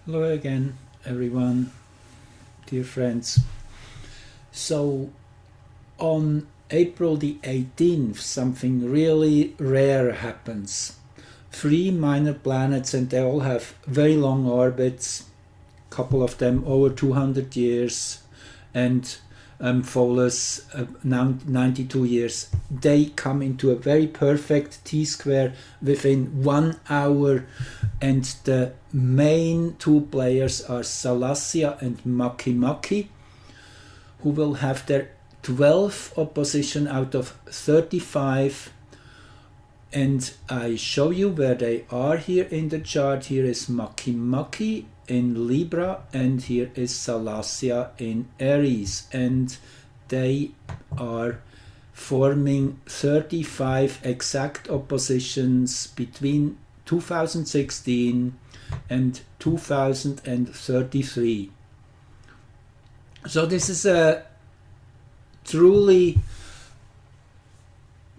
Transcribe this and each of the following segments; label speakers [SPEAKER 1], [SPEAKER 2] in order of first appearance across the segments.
[SPEAKER 1] Hello again, everyone, dear friends. So, on April the 18th, something really rare happens. 3 minor planets, and they all have very long orbits, a couple of them over 200 years, and Pholus, now 92 years. They come into a very perfect T-square within 1 hour, and the main two players are Salacia and Makemake, who will have their 12th opposition out of 35, and I show you where they are here in the chart. Here is Makemake in Libra, and here is Salacia in Aries, and they are forming 35 exact oppositions between 2016 and 2033. So this is a truly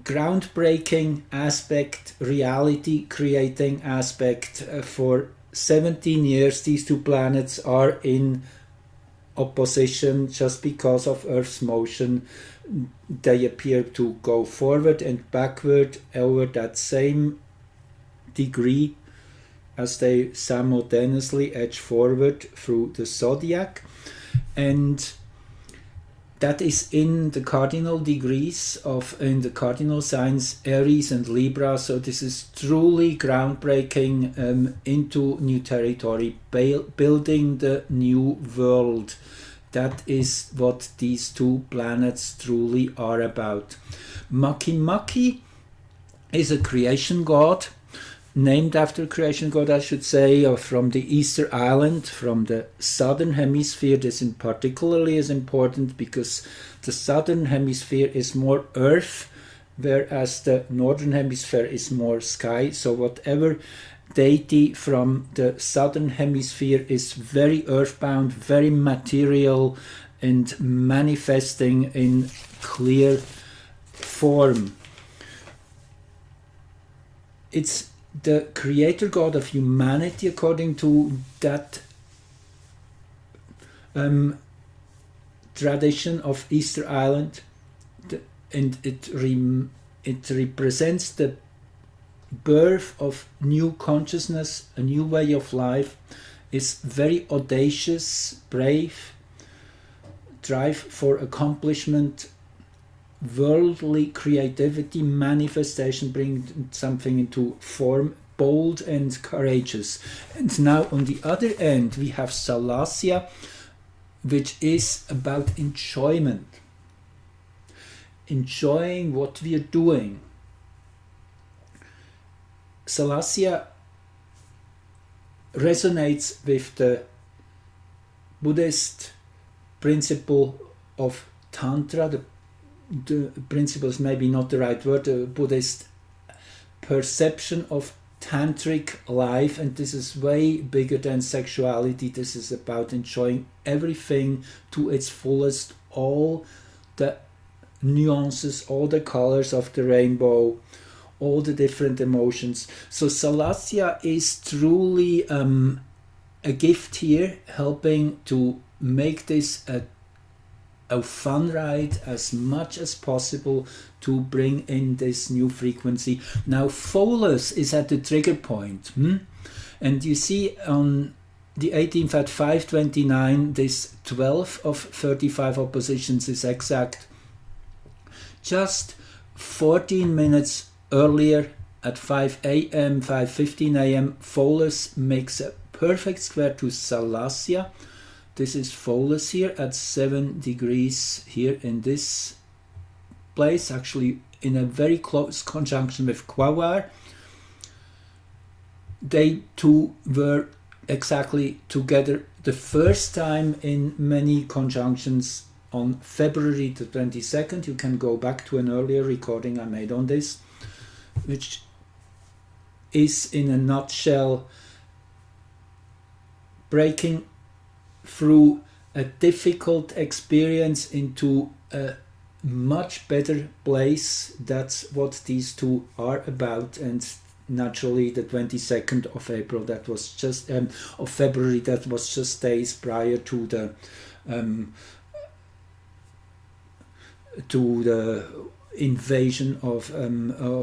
[SPEAKER 1] groundbreaking aspect, reality creating aspect. For 17 years these two planets are in opposition just because of Earth's motion. They appear to go forward and backward over that same degree as they simultaneously edge forward through the zodiac, and that is in the cardinal degrees in the cardinal signs Aries and Libra. So this is truly groundbreaking, into new territory, building the new world. That is what these two planets truly are about. Makemake is a creation god, named after creation god, I should say, or from the Easter Island, from the southern hemisphere. This in particularly is important because the southern hemisphere is more earth, whereas the northern hemisphere is more sky. So whatever deity from the southern hemisphere is very earthbound, very material, and manifesting in clear form. It's the creator god of humanity, according to that tradition of Easter Island, and it represents the birth of new consciousness, a new way of life. Is very audacious, brave, drive for accomplishment, worldly creativity, manifestation, bring something into form, bold and courageous. And now on the other end we have Salacia, which is about enjoyment, enjoying what we are doing. Salacia resonates with the Buddhist principle of Tantra. The principle is maybe not the right word, the Buddhist perception of tantric life, and this is way bigger than sexuality. This is about enjoying everything to its fullest, all the nuances, all the colors of the rainbow, all the different emotions. So Salacia is truly a gift here, helping to make this a fun ride as much as possible to bring in this new frequency. Now Pholus is at the trigger point, and you see on the 18th at 5:29 this 12 of 35 oppositions is exact. Just 14 minutes earlier at 5 a.m., 5:15 a.m., Pholus makes a perfect square to Salacia. This is Pholus here at 7 degrees here in this place, actually in a very close conjunction with Kuiper. They two were exactly together the first time in many conjunctions on February the 22nd. You can go back to an earlier recording I made on this, which is in a nutshell breaking through a difficult experience into a much better place. That's what these two are about, and naturally the 22nd of April. That was just of February. That was just days prior to the invasion of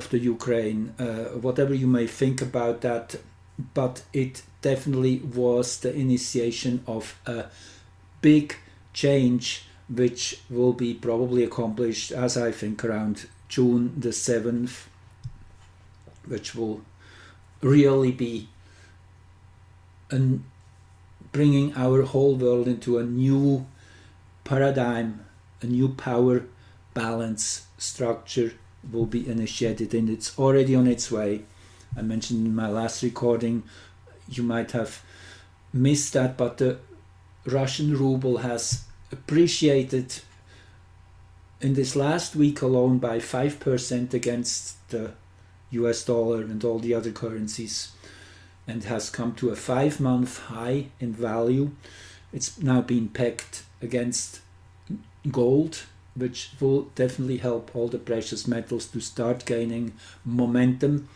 [SPEAKER 1] the Ukraine. Whatever you may think about that, but it definitely was the initiation of a big change, which will be probably accomplished, as I think, around June the 7th, which will really be bringing our whole world into a new paradigm, a new power balance structure will be initiated, and it's already on its way. I mentioned in my last recording, you might have missed that, but the Russian ruble has appreciated in this last week alone by 5% against the US dollar and all the other currencies, and has come to a 5-month high in value. It's now been pegged against gold, which will definitely help all the precious metals to start gaining momentum.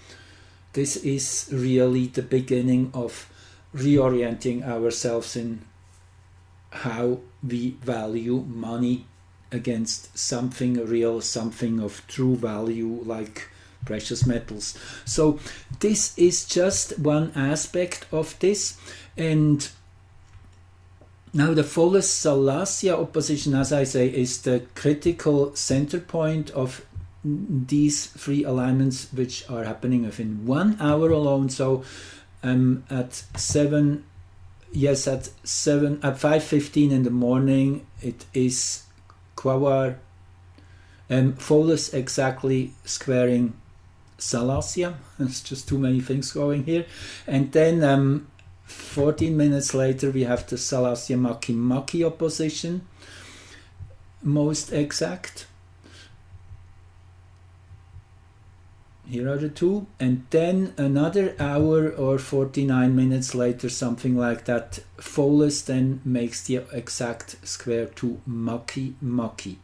[SPEAKER 1] This is really the beginning of reorienting ourselves in how we value money against something real, something of true value like precious metals. So this is just one aspect of this. And now the Pholus Salacia opposition, as I say, is the critical center point of these three alignments, which are happening within 1 hour alone. So at 5:15 in the morning, it is Pholus exactly squaring Salacia. There's just too many things going here. And then 14 minutes later, we have the Salacia and Makemake opposition, most exact. Here are the two. And then another hour or 49 minutes later, something like that, Pholus then makes the exact square to Makemake.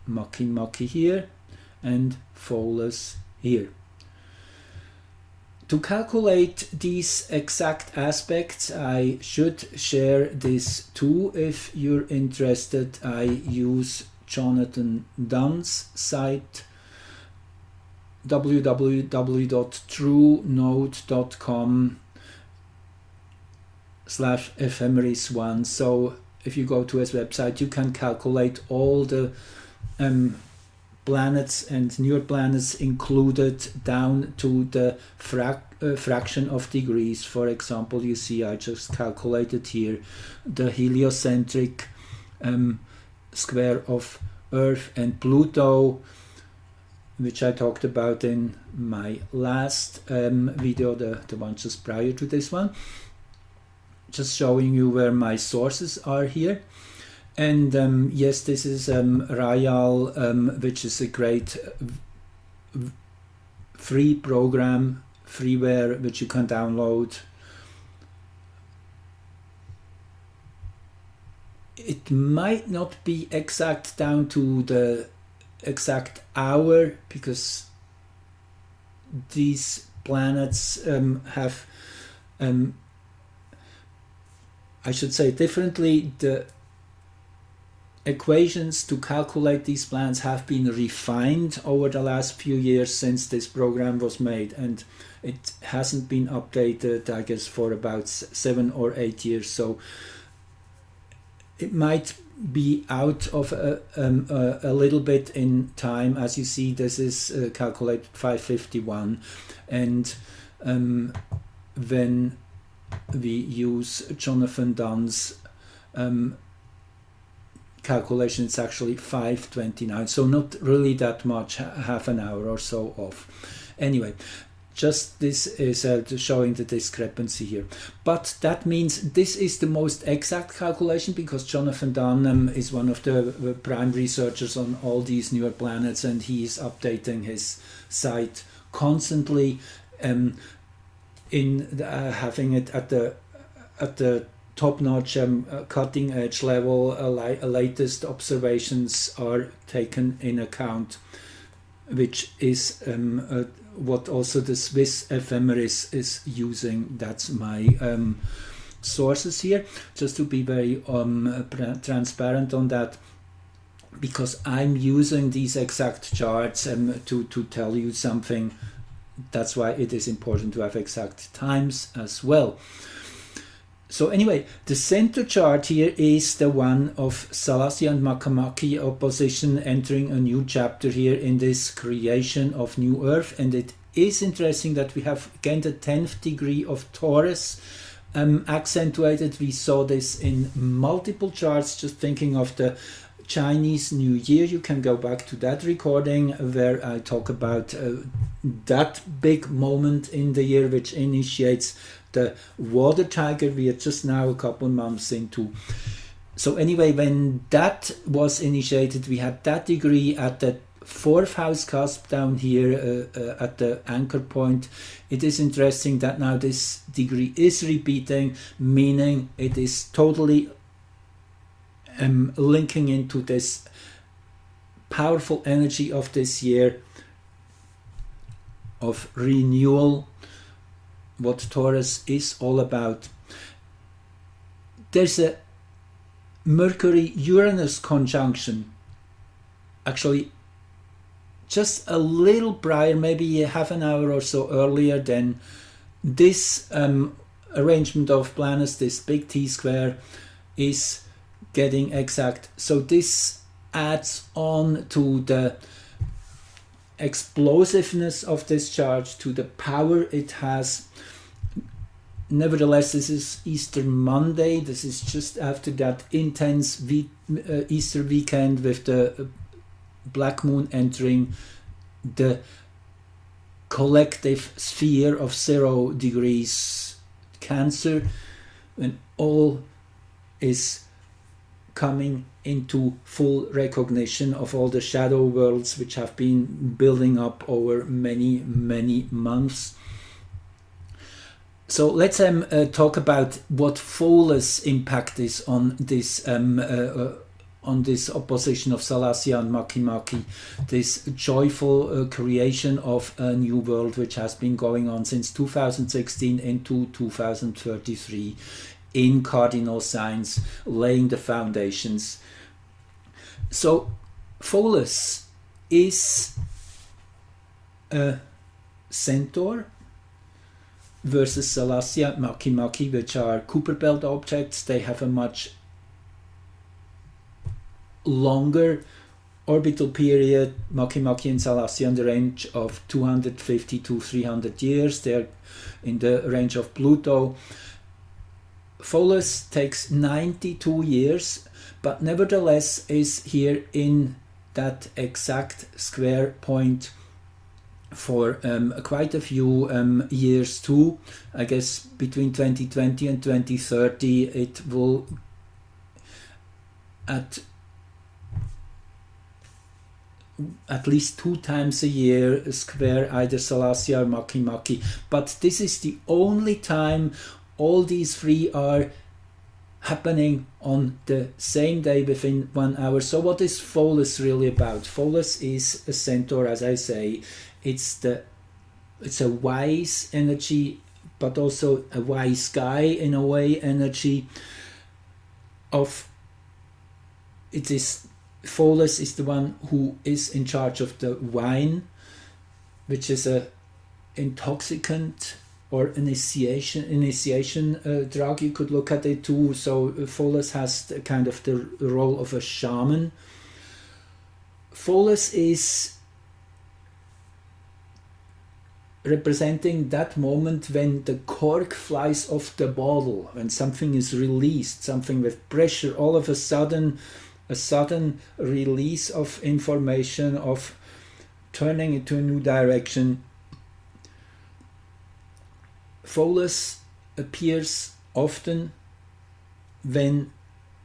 [SPEAKER 1] Makemake here and Pholus here. To calculate these exact aspects, I should share this too if you're interested. I use Jonathan Dunn's site, www.truenode.com/ephemeris1. So if you go to his website, you can calculate all the planets and near planets included down to the fraction of degrees. For example, you see I just calculated here the heliocentric square of Earth and Pluto, which I talked about in my last video, the one just prior to this one. Just showing you where my sources are here. And yes, this is Rayal, which is a great free program, freeware, which you can download. It might not be exact down to the exact hour, because these planets have, I should say differently, the equations to calculate these planets have been refined over the last few years since this program was made, and it hasn't been updated, I guess, for about 7 or 8 years. So it might be out of a little bit in time. As you see, this is calculated 551, and when we use Jonathan Dunn's calculation, it's actually 5:29, so not really that much, half an hour or so off. Anyway, just this is showing the discrepancy here, but that means this is the most exact calculation, because Jonathan Dunn is one of the prime researchers on all these newer planets, and he is updating his site constantly, in having it at the top-notch, cutting-edge level. Latest observations are taken in account which is what also the Swiss ephemeris is using. That's my sources here, just to be very transparent on that, because I'm using these exact charts to tell you something. That's why it is important to have exact times as well. So anyway, the center chart here is the one of Salacia and Makemake opposition entering a new chapter here in this creation of new Earth. And it is interesting that we have again the 10th degree of Taurus accentuated. We saw this in multiple charts, just thinking of the Chinese New Year. You can go back to that recording where I talk about that big moment in the year which initiates the water tiger. We are just now a couple months into. So anyway, when that was initiated, we had that degree at the 4th house cusp down here at the anchor point. It is interesting that now this degree is repeating, meaning it is totally linking into this powerful energy of this year of renewal, what Taurus is all about. There's a Mercury-Uranus conjunction, actually just a little prior, maybe half an hour or so earlier than this arrangement of planets, this big T-square is getting exact. So this adds on to the explosiveness of this charge, to the power it has. Nevertheless, this is Easter Monday. This is just after that intense Easter weekend with the black moon entering the collective sphere of 0 degrees Cancer, when all is coming into full recognition of all the shadow worlds which have been building up over many months. So let's talk about what Pholus impact is on this opposition of Salacia and Makemake, this joyful creation of a new world which has been going on since 2016 into 2033 in cardinal signs, laying the foundations. So Pholus is a Centaur versus Salacia and Makemake, which are Kuiper Belt objects. They have a much longer orbital period. Makemake and Salacia in the range of 250 to 300 years. They're in the range of Pluto. Pholus takes 92 years, but nevertheless is here in that exact square point for quite a few years too. I guess between 2020 and 2030 it will at least 2 times a year square either Salacia or Makemake. But this is the only time all these 3 are happening on the same day within 1 hour. So what is Pholus really about? Pholus is a Centaur, as I say. It's a wise energy, but also a wise guy in a way energy of it is. Pholus is the one who is in charge of the wine, which is a intoxicant or initiation drug. You could look at it too. So Pholus has kind of the role of a shaman. Pholus is representing that moment when the cork flies off the bottle, when something is released, something with pressure, all of a sudden release of information, of turning into a new direction. Pholus appears often when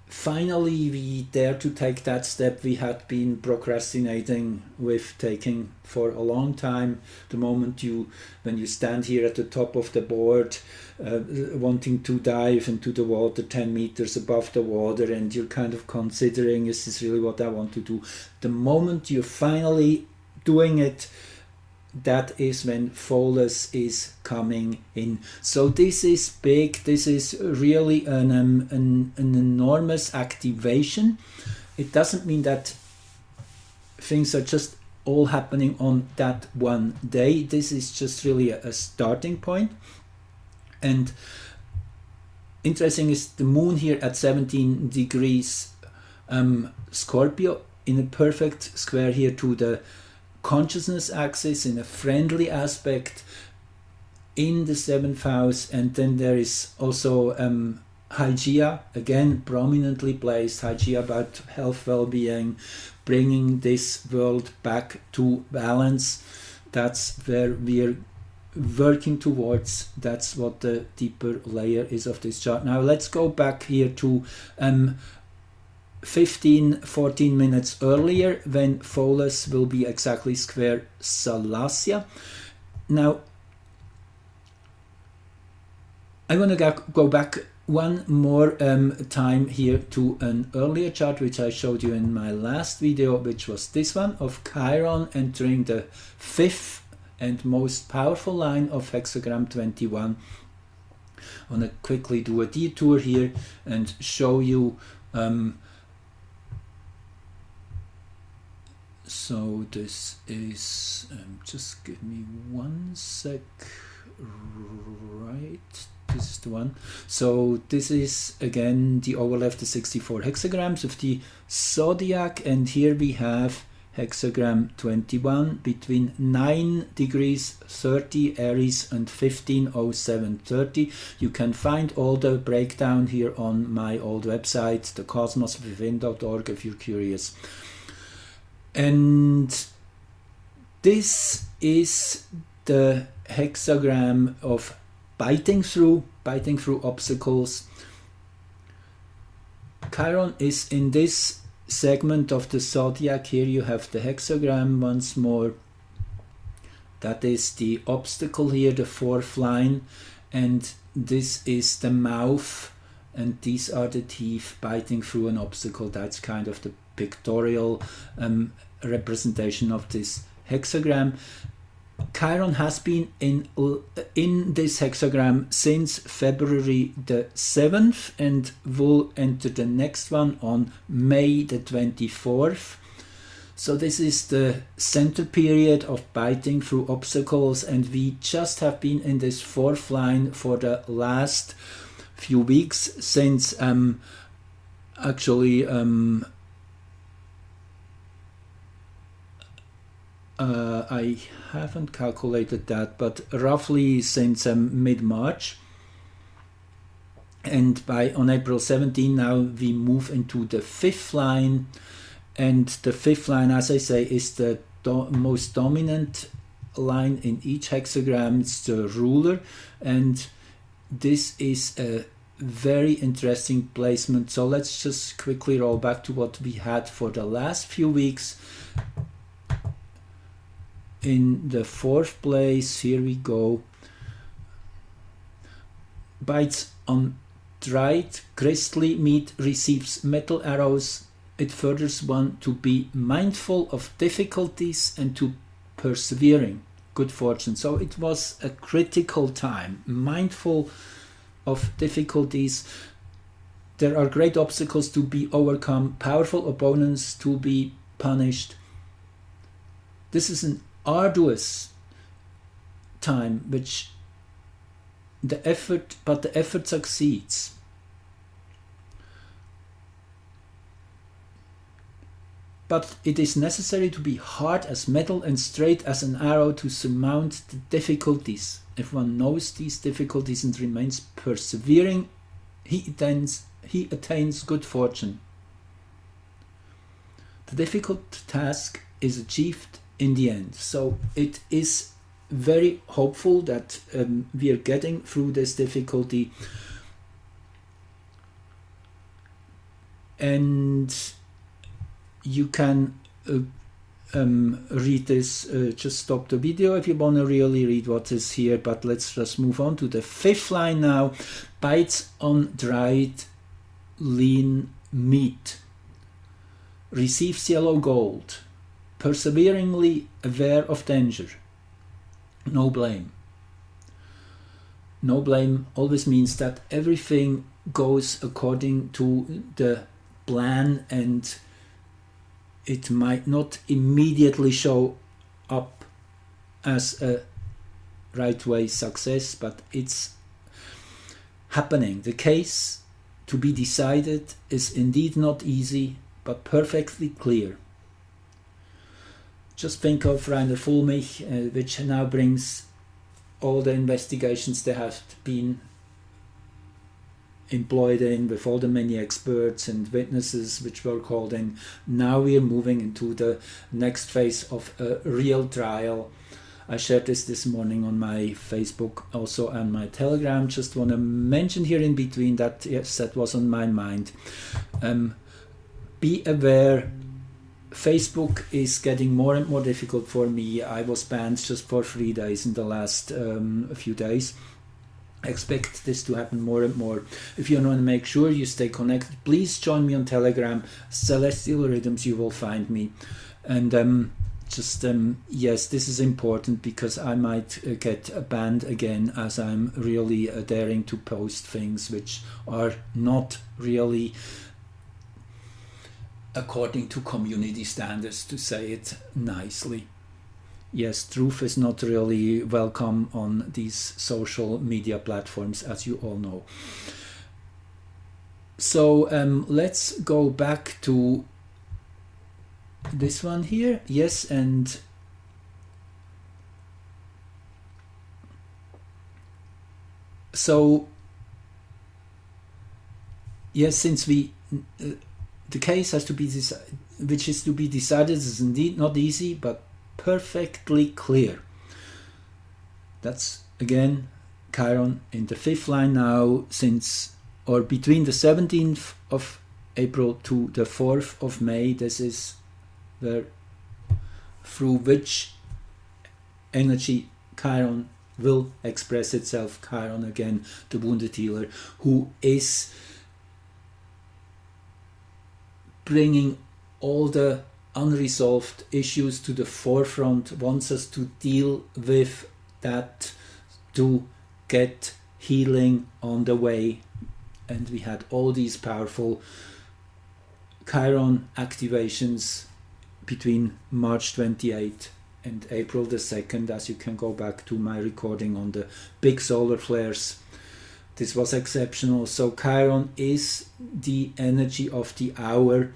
[SPEAKER 1] finally we dare to take that step we had been procrastinating with taking for a long time. The moment when you stand here at the top of the board wanting to dive into the water 10 meters above the water, and you're kind of considering, is this really what I want to do? The moment you finally doing it, that is when Pholus is coming in. So this is big. This is really an enormous activation. It doesn't mean that things are just all happening on that one day. This is just really a starting point. And interesting is the moon here at 17 degrees Scorpio, in a perfect square here to the consciousness axis, in a friendly aspect in the 7th house. And then there is also Hygeia, again prominently placed. Hygeia about health, well-being, bringing this world back to balance. That's where we're working towards. That's what the deeper layer is of this chart. Now let's go back here to 14 minutes earlier, when Pholus will be exactly square Salacia. Now I want to go back one more time here to an earlier chart which I showed you in my last video, which was this one of Chiron entering the 5th and most powerful line of hexagram 21. I want to quickly do a detour here and show you. So this is, just give me one sec, right, this is the one. So this is again the overlap, the 64 hexagrams of the zodiac, and here we have hexagram 21 between 9 degrees 30 Aries and 150730. You can find all the breakdown here on my old website, thecosmoswithin.org, if you're curious. And this is the hexagram of biting through obstacles. Chiron is in this segment of the zodiac. Here you have the hexagram once more. That is the obstacle here, the 4th line, and this is the mouth, and these are the teeth biting through an obstacle. That's kind of the pictorial representation of this hexagram. Chiron has been in this hexagram since February the 7th and will enter the next one on May the 24th. So this is the center period of biting through obstacles, and we just have been in this 4th line for the last few weeks since actually I haven't calculated that, but roughly since mid-March. And on April 17 now we move into the 5th line, and the 5th line, as I say, is the most dominant line in each hexagram. It's the ruler, and this is a very interesting placement. So let's just quickly roll back to what we had for the last few weeks. In the 4th place, here we go. Bites on dried crystally meat, receives metal arrows. It furthers one to be mindful of difficulties and to persevering. Good fortune. So it was a critical time. Mindful of difficulties. There are great obstacles to be overcome, powerful opponents to be punished. This is an arduous time, but the effort succeeds. But it is necessary to be hard as metal and straight as an arrow to surmount the difficulties. If one knows these difficulties and remains persevering, he attains good fortune. The difficult task is achieved in the end. So it is very hopeful that we are getting through this difficulty. And you can read this, just stop the video if you want to really read what is here, but let's just move on to the 5th line now. Bites on dried lean meat, receives yellow gold. perseveringly aware of danger. No blame. No blame always means that everything goes according to the plan, and it might not immediately show up as a right way success, but it's happening. The case to be decided is indeed not easy, but perfectly clear. Just think of Rainer Fulmich, which now brings all the investigations that have been employed in, with all the many experts and witnesses which were called in. Now we are moving into the next phase of a real trial. I shared this morning on my Facebook, also on my Telegram. Just want to mention here in between that, yes, that was on my mind. Be aware, Facebook is getting more and more difficult for me. I was banned just for 3 days in the last few days. I expect this to happen more and more. If you want to make sure you stay connected, please join me on Telegram, Celestial Rhythms, you will find me. And yes, this is important because I might get banned again, as I'm really daring to post things which are not really according to community standards, to say it nicely. Yes, truth is not really welcome on these social media platforms, as you all know. So let's go back to this one here. Yes, and so yes, since we the case has to be which is to be decided is indeed not easy, but perfectly clear. That's again Chiron in the 5th line now, since or between the 17th of April to the 4th of May. This is where, through which energy Chiron will express itself. Chiron, again, the wounded healer, who is bringing all the unresolved issues to the forefront, wants us to deal with that, to get healing on the way. And we had all these powerful Chiron activations between March 28 and April the 2nd, as you can go back to my recording on the big solar flares. This was exceptional. So Chiron is the energy of the hour.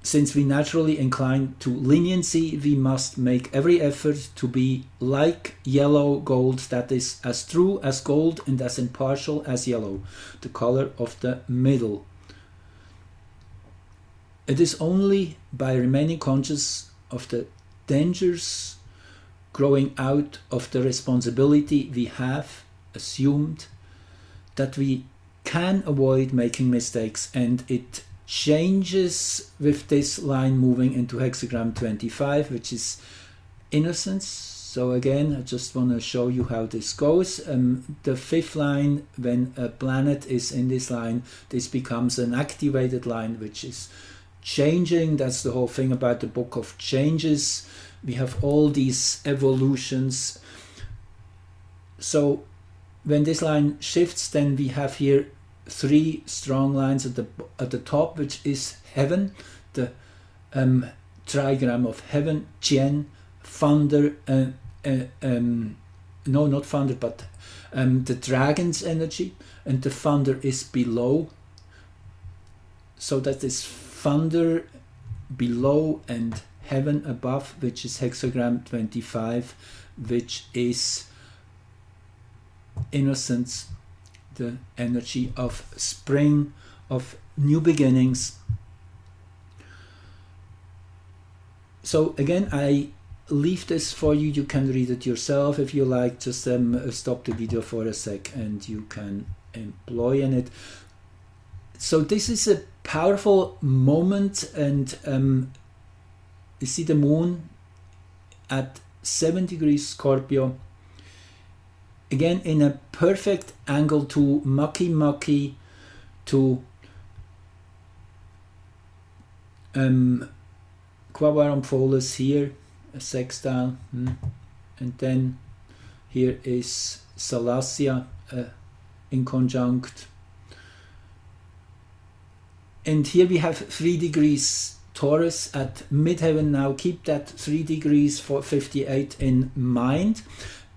[SPEAKER 1] Since we naturally incline to leniency, we must make every effort to be like yellow gold, that is as true as gold and as impartial as yellow, the color of the middle. It is only by remaining conscious of the dangers growing out of the responsibility we have assumed that we can avoid making mistakes, and it changes with this line moving into hexagram 25, which is innocence. So again, I just want to show you how this goes. The 5th line, when a planet is in this line, this becomes an activated line, which is changing. That's the whole thing about the book of changes. We have all these evolutions. So when this line shifts, then we have here 3 strong lines at the top, which is heaven, the trigram of heaven, Tien, thunder, no, not thunder, but the dragon's energy, and the thunder is below. So that is thunder below and heaven above, which is hexagram 25, which is innocence, the energy of spring, of new beginnings. So again, I leave this for you. You can read it yourself if you like. Just stop the video for a sec and you can employ in it. So this is a powerful moment, and you see the moon at 7 degrees Scorpio, again in a perfect angle to Makemake, to Quabarum Pholus here, a sextile, and then here is Salacia in conjunct. And here we have 3 degrees Taurus at midheaven. Now keep that 3 degrees for 58 in mind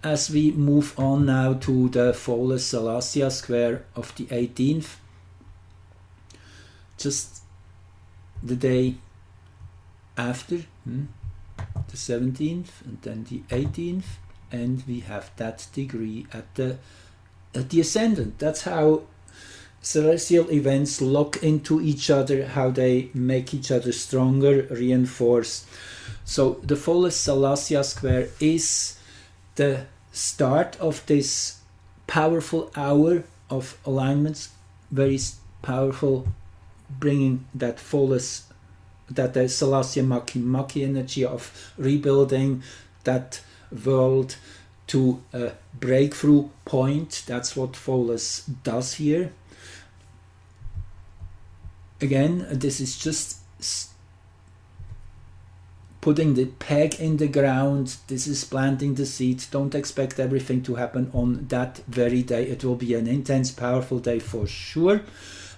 [SPEAKER 1] as we move on now to the Pholus Salacia square of the 18th. Just the day after, the 17th and then the 18th, and we have that degree at the ascendant. That's how celestial events lock into each other, how they make each other stronger, reinforce. So the Pholus Salacia square is the start of this powerful hour of alignments, very powerful, bringing that Pholus, that the Salacia Makemake energy of rebuilding that world to a breakthrough point. That's what Pholus does here. Again, this is just putting the peg in the ground. This is planting the seeds. Don't expect everything to happen on that very day. It will be an intense, powerful day for sure.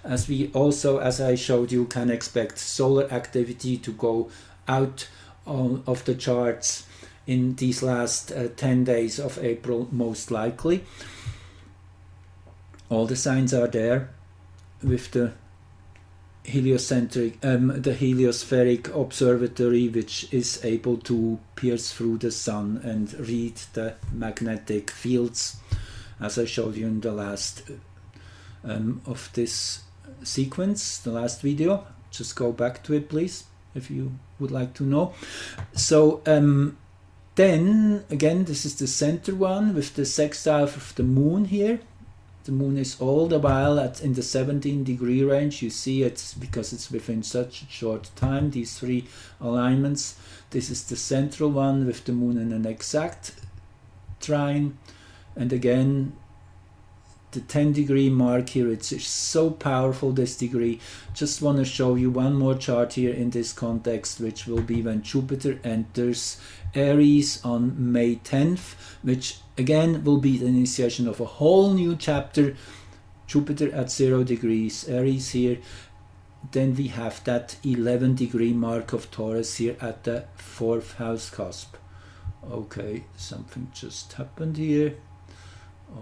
[SPEAKER 1] As we also, as I showed you, can expect solar activity to go out of the charts in these last 10 days of April, most likely. All the signs are there with the heliocentric, the heliospheric observatory, which is able to pierce through the sun and read the magnetic fields, as I showed you in the last of this sequence, the last video. Just go back to it, please, if you would like to know. So then again, this is the center one with the sextile of the moon here. The moon is all the while in the 17 degree range. You see it because it's within such a short time, these 3 alignments. This is the central one with the moon in an exact trine. And again, the 10 degree mark here, it's so powerful, this degree. Just want to show you one more chart here in this context, which will be when Jupiter enters Aries on May 10th, which again will be the initiation of a whole new chapter. Jupiter at 0 degrees Aries here. Then we have that 11 degree mark of Taurus here at the 4th house cusp. Okay, something just happened here.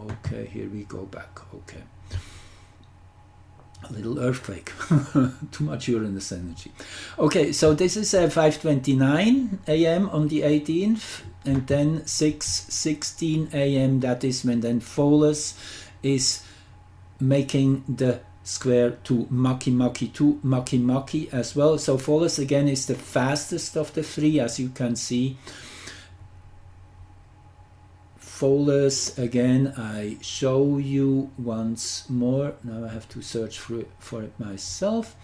[SPEAKER 1] Okay, here we go back. Okay, a little earthquake. Too much Uranus energy. Okay, so this is 5:29 a.m. on the 18th, and then 6:16 a.m. that is when then Pholus is making the square to Makemake as well. So Pholus again is the fastest of the 3, as you can see. Pholus again, I show you once more. Now I have to search for it myself.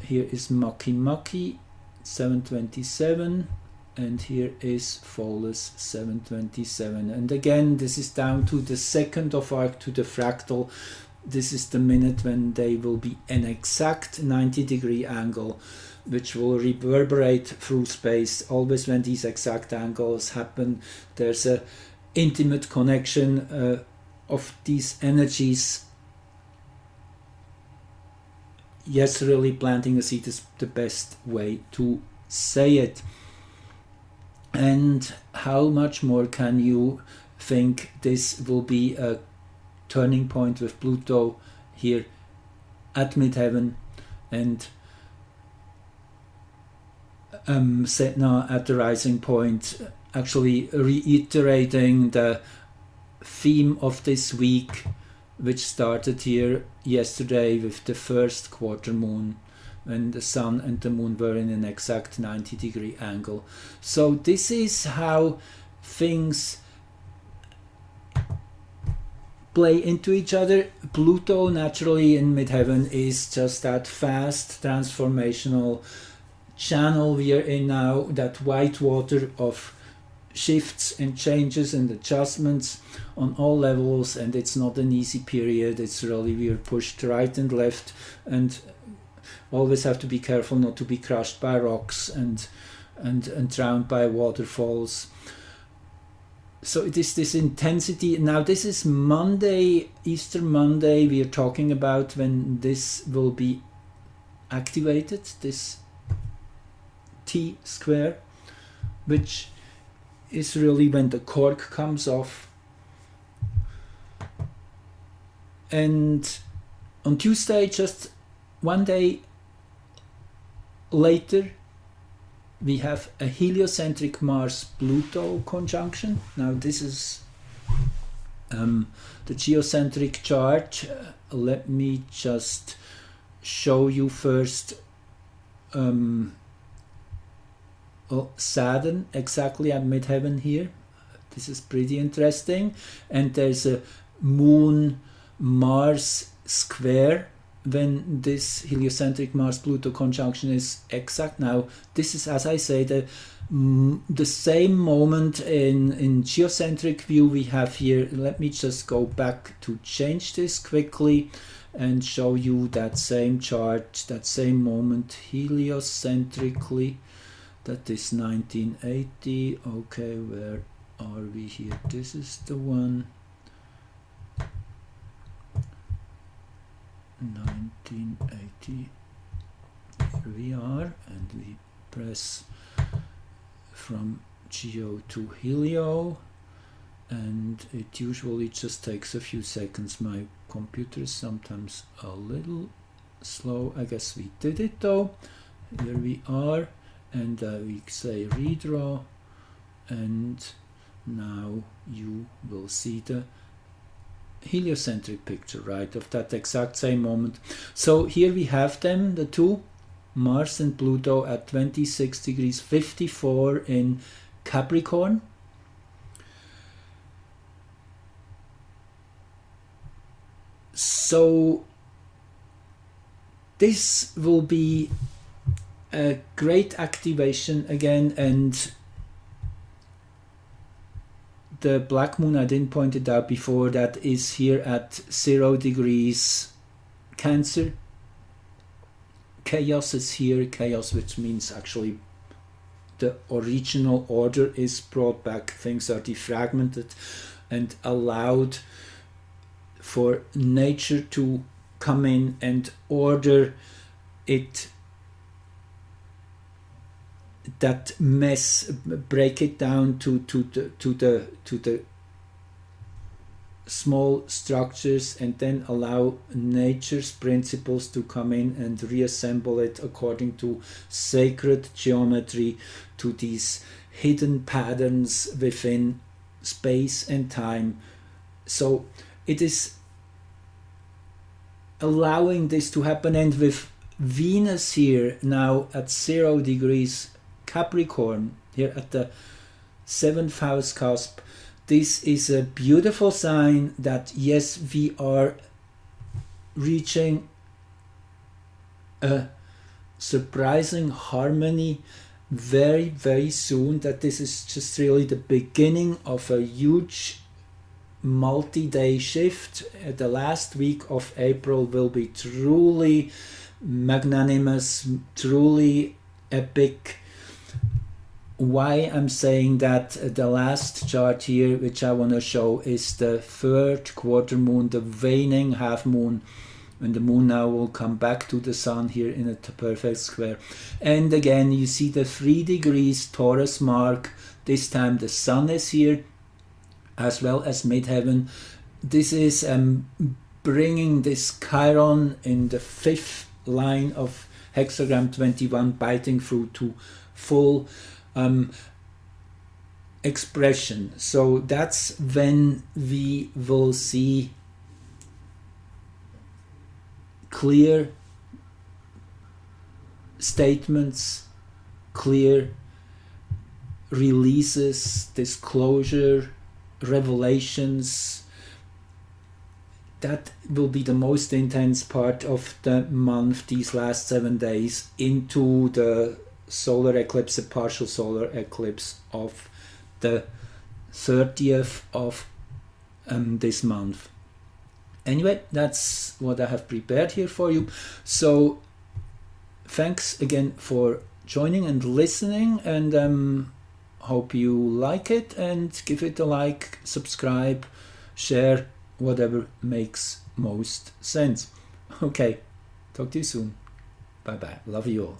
[SPEAKER 1] Here is Makemake 727, and here is Pholus 727. And again, this is down to the second of arc to the fractal. This is the minute when they will be an exact 90 degree angle, which will reverberate through space. Always when these exact angles happen, there's a intimate connection of these energies. Yes, really planting a seed is the best way to say it. And how much more can you think this will be a turning point with Pluto here at midheaven and Setna at the rising point, actually reiterating the theme of this week, which started here yesterday with the first quarter moon, when the sun and the moon were in an exact 90 degree angle. So this is how things play into each other. Pluto naturally in midheaven is just that fast transformational channel we are in now, that white water of shifts and changes and adjustments on all levels, and it's not an easy period. It's really, we are pushed right and left, and always have to be careful not to be crushed by rocks and and drowned by waterfalls. So it is this intensity. Now this is Monday, Easter Monday, we are talking about when this will be activated, this T square, which is really when the cork comes off. And on Tuesday, just one day later, we have a heliocentric Mars-Pluto conjunction. Now this is the geocentric chart. Let me just show you first Saturn exactly at midheaven here. This is pretty interesting. And there's a Moon-Mars square when this heliocentric Mars-Pluto conjunction is exact. Now this is, as I say, the same moment in geocentric view we have here. Let me just go back to change this quickly and show you that same chart, that same moment heliocentrically. That is 1980. Okay, where are we here? This is the one. 1980. Here we are, and we press from geo to helio, and it usually just takes a few seconds. My computer is sometimes a little slow. I guess we did it though. Here we are, and we say redraw, and now you will see the heliocentric picture, right, of that exact same moment. So here we have them, the two, Mars and Pluto at 26 degrees 54 in Capricorn. So this will be a great activation again, and the black moon, I didn't point it out before, that is here at 0 degrees Cancer. Chaos is here, chaos, which means actually the original order is brought back, things are defragmented and allowed for nature to come in and order it, that mess, break it down to the small structures, and then allow nature's principles to come in and reassemble it according to sacred geometry, to these hidden patterns within space and time. So it is allowing this to happen, and with Venus here now at 0 degrees Capricorn, here at the 7th house cusp, this is a beautiful sign that yes, we are reaching a surprising harmony very, very soon, that this is just really the beginning of a huge multi-day shift. The last week of April will be truly magnanimous, truly epic. Why I'm saying that, the last chart here, which I want to show, is the 3rd quarter moon, the waning half moon, and the moon now will come back to the sun here in a perfect square. And again, you see the 3 degrees Taurus mark. This time the sun is here, as well as midheaven. This is bringing this Chiron in the 5th line of hexagram 21, biting through to full expression. So that's when we will see clear statements, clear releases, disclosure, revelations. That will be the most intense part of the month, these last 7 days, into the solar eclipse, a partial solar eclipse of the 30th of this month. Anyway, that's what I have prepared here for you. So thanks again for joining and listening, and hope you like it, and give it a like, subscribe, share, whatever makes most sense. Okay, talk to you soon. Bye bye. Love you all.